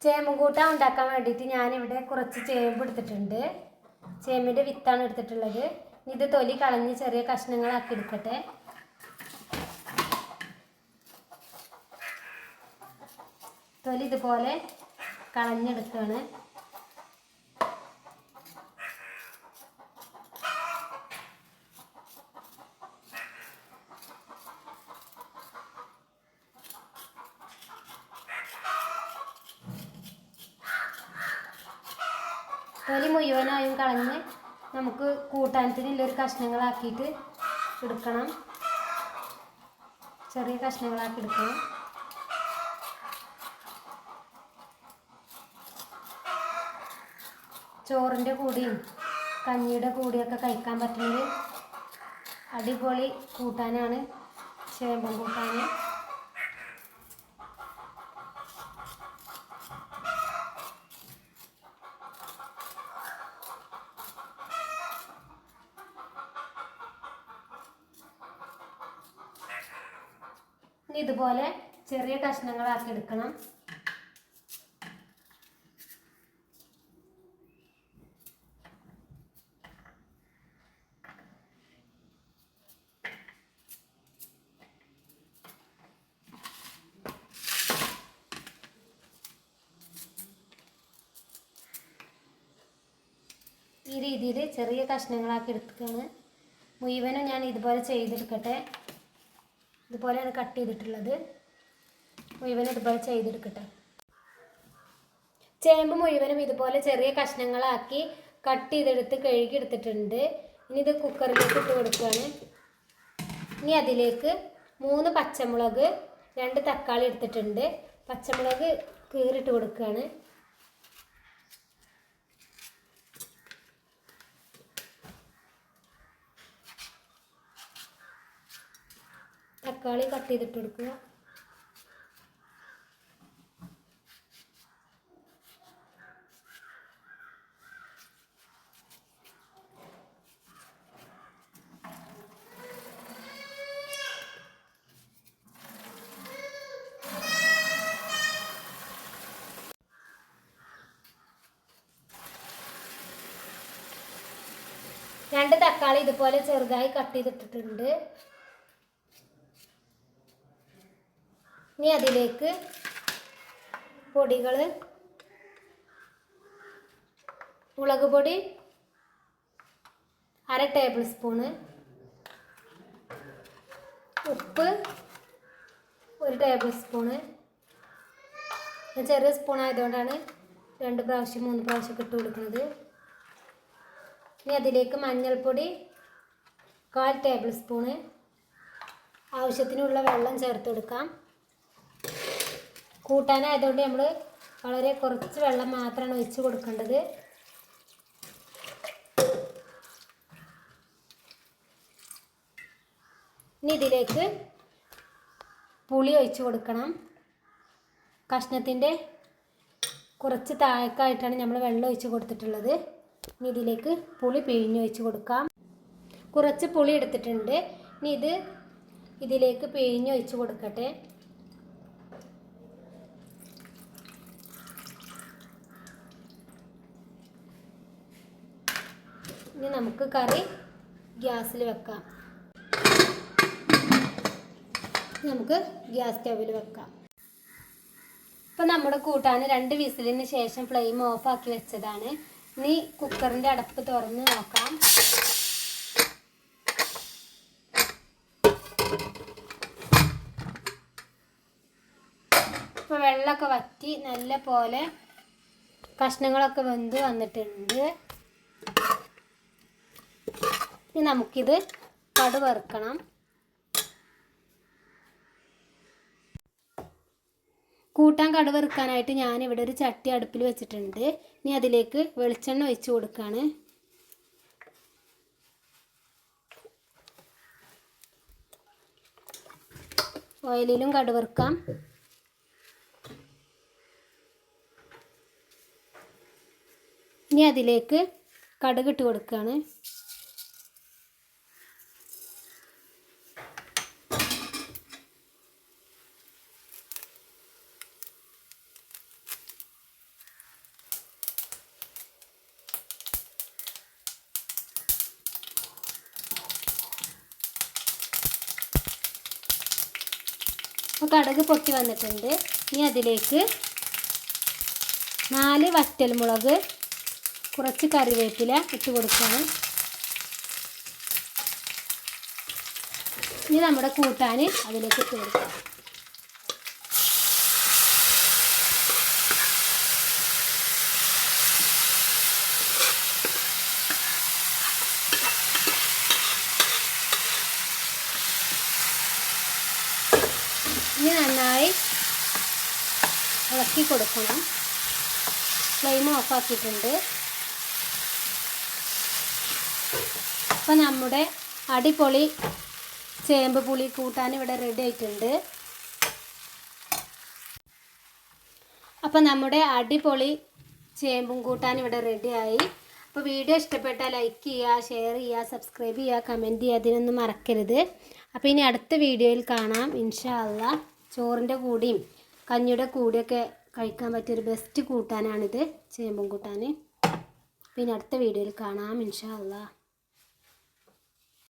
ചേമ്പും കൂട്ടാൻ ഉണ്ടാക്കാൻ വേണ്ടിയിട്ട് ഞാനിവിടെ കുറച്ച് ചേമ്പ് എടുത്തിട്ടുണ്ട്. ചേമ്പിൻ്റെ വിത്താണ് എടുത്തിട്ടുള്ളത്. ഇത് തൊലി കളഞ്ഞ് ചെറിയ കഷ്ണങ്ങളാക്കി എടുക്കട്ടെ. തൊലി ഇതുപോലെ കളഞ്ഞെടുക്കുകയാണ്. തൊലി മുഴുവനായും കളഞ്ഞ് നമുക്ക് കൂട്ടാനത്തിനുള്ളൊരു കഷ്ണങ്ങളാക്കിയിട്ട് എടുക്കണം. ചെറിയ കഷ്ണങ്ങളാക്കി എടുക്കണം. ചോറിൻ്റെ കൂടിയും കഞ്ഞിയുടെ കൂടിയൊക്കെ കഴിക്കാൻ പറ്റുന്നത് അടിപൊളി കൂട്ടാനാണ് ചേമ്പൻ കൂട്ടാൻ. ഇതുപോലെ ചെറിയ കഷ്ണങ്ങളാക്കി എടുക്കണം. ഈ രീതിയിൽ ചെറിയ കഷ്ണങ്ങളാക്കി എടുക്കുകയാണ്. മുഴുവനും ഞാൻ ഇതുപോലെ ചെയ്തെടുക്കട്ടെ. ഇതുപോലെയാണ് കട്ട് ചെയ്തിട്ടുള്ളത്. മുഴുവനും ഇതുപോലെ ചെയ്തെടുക്കട്ടെ. ചേമ്പ് മുഴുവനും ഇതുപോലെ ചെറിയ കഷ്ണങ്ങളാക്കി കട്ട് ചെയ്തെടുത്ത് കഴുകിയെടുത്തിട്ടുണ്ട്. ഇനി ഇത് കുക്കറിലേക്ക് ഇട്ട് കൊടുക്കുകയാണ്. ഇനി അതിലേക്ക് 3 പച്ചമുളക് 2 തക്കാളി എടുത്തിട്ടുണ്ട്. പച്ചമുളക് കീറിയിട്ട് കൊടുക്കുകയാണ്. തക്കാളി കട്ട് ചെയ്തിട്ട് കൊടുക്കുക. രണ്ട് തക്കാളി ഇതുപോലെ ചെറുതായി കട്ട് ചെയ്തിട്ടിട്ടുണ്ട്. ഇനി അതിലേക്ക് പൊടികൾ, മുളക് പൊടി 1/2 ടേബിൾ സ്പൂണ്, ഉപ്പ് 1 ടേബിൾ സ്പൂണ്. ചെറിയ സ്പൂൺ ആയതുകൊണ്ടാണ് 2 പ്രാവശ്യം 3 പ്രാവശ്യം ഇട്ട് കൊടുക്കുന്നത്. ഇനി അതിലേക്ക് മഞ്ഞൾപ്പൊടി 1/4 ടേബിൾ സ്പൂണ്. ആവശ്യത്തിനുള്ള വെള്ളം ചേർത്ത് കൊടുക്കാം. കൂട്ടാനായതുകൊണ്ട് നമ്മൾ വളരെ കുറച്ച് വെള്ളം മാത്രമാണ് ഒഴിച്ച് കൊടുക്കേണ്ടത്. ഇനി ഇതിലേക്ക് പുളി ഒഴിച്ച് കൊടുക്കണം. കഷ്ണത്തിൻ്റെ കുറച്ച് താഴേക്കായിട്ടാണ് നമ്മൾ വെള്ളം ഒഴിച്ച് കൊടുത്തിട്ടുള്ളത്. ഇനി ഇതിലേക്ക് പുളി പിഴിഞ്ഞൊഴിച്ച് കൊടുക്കാം. കുറച്ച് പുളി എടുത്തിട്ടുണ്ട്. ഇനി ഇതിലേക്ക് പിഴിഞ്ഞൊഴിച്ച് കൊടുക്കട്ടെ. ഇനി നമുക്ക് കറി ഗ്യാസിൽ വെക്കാം. നമുക്ക് ഗ്യാസ് സ്റ്റവിൽ വെക്കാം. ഇപ്പം നമ്മുടെ കൂട്ടാൻ 2 വിസിലിന് ശേഷം ഫ്ലെയിം ഓഫാക്കി വെച്ചതാണ്. ഇനി കുക്കറിൻ്റെ അടപ്പ് തുറന്ന് നോക്കാം. ഇപ്പോൾ വെള്ളമൊക്കെ വറ്റി നല്ല പോലെ കഷ്ണങ്ങളൊക്കെ വെന്ത് വന്നിട്ടുണ്ട്. ഇനി നമുക്കിത് കടുക് വറുക്കണം. കൂട്ടാൻ കടുക് വറുക്കാനായിട്ട് ഞാനിവിടെ ഒരു ചട്ടി അടുപ്പിൽ വെച്ചിട്ടുണ്ട്. ഇനി അതിലേക്ക് വെളിച്ചെണ്ണ ഒഴിച്ച് കൊടുക്കുകയാണ്. ഓയിലിലും കടുക് വറുക്കാം. ഇനി അതിലേക്ക് കടുക് ഇട്ട് കൊടുക്കുകയാണ്. കടുക് പൊട്ടി വന്നിട്ടുണ്ട്. ഇനി അതിലേക്ക് 4 വറ്റൽമുളക്, കുറച്ച് കറിവേപ്പില ഇട്ട് കൊടുക്കുകയാണ്. ഇനി നമ്മുടെ കൂട്ടാൻ അതിലേക്ക് ഇട്ട് കൊടുക്കാം. ഇനി നന്നായി ഇളക്കി കൊടുക്കണം. ഫ്ലെയിം ഓഫാക്കിയിട്ടുണ്ട്. അപ്പോൾ നമ്മുടെ അടിപൊളി ചേമ്പ് പുളി കൂട്ടാൻ ഇവിടെ റെഡി ആയിട്ടുണ്ട്. അപ്പോൾ നമ്മുടെ അടിപൊളി ചേമ്പും കൂട്ടാൻ ഇവിടെ റെഡിയായി. അപ്പോൾ വീഡിയോ ഇഷ്ടപ്പെട്ടാൽ ലൈക്ക് ചെയ്യുക, ഷെയർ ചെയ്യുക, സബ്സ്ക്രൈബ് ചെയ്യുക, കമൻറ്റ് ചെയ്യുക, അതിനൊന്നും മറക്കരുത്. അപ്പോൾ ഇനി അടുത്ത വീഡിയോയിൽ കാണാം ഇൻഷാ അള്ളാ. ചോറിൻ്റെ കൂടിയും കഞ്ഞിയുടെ കൂടിയൊക്കെ കഴിക്കാൻ പറ്റിയൊരു ബെസ്റ്റ് കൂട്ടാനാണിത്, ചേമ്പും കൂട്ടാൻ. പിന്നെ അടുത്ത വീഡിയോയിൽ കാണാം ഇൻഷാ അള്ളാ.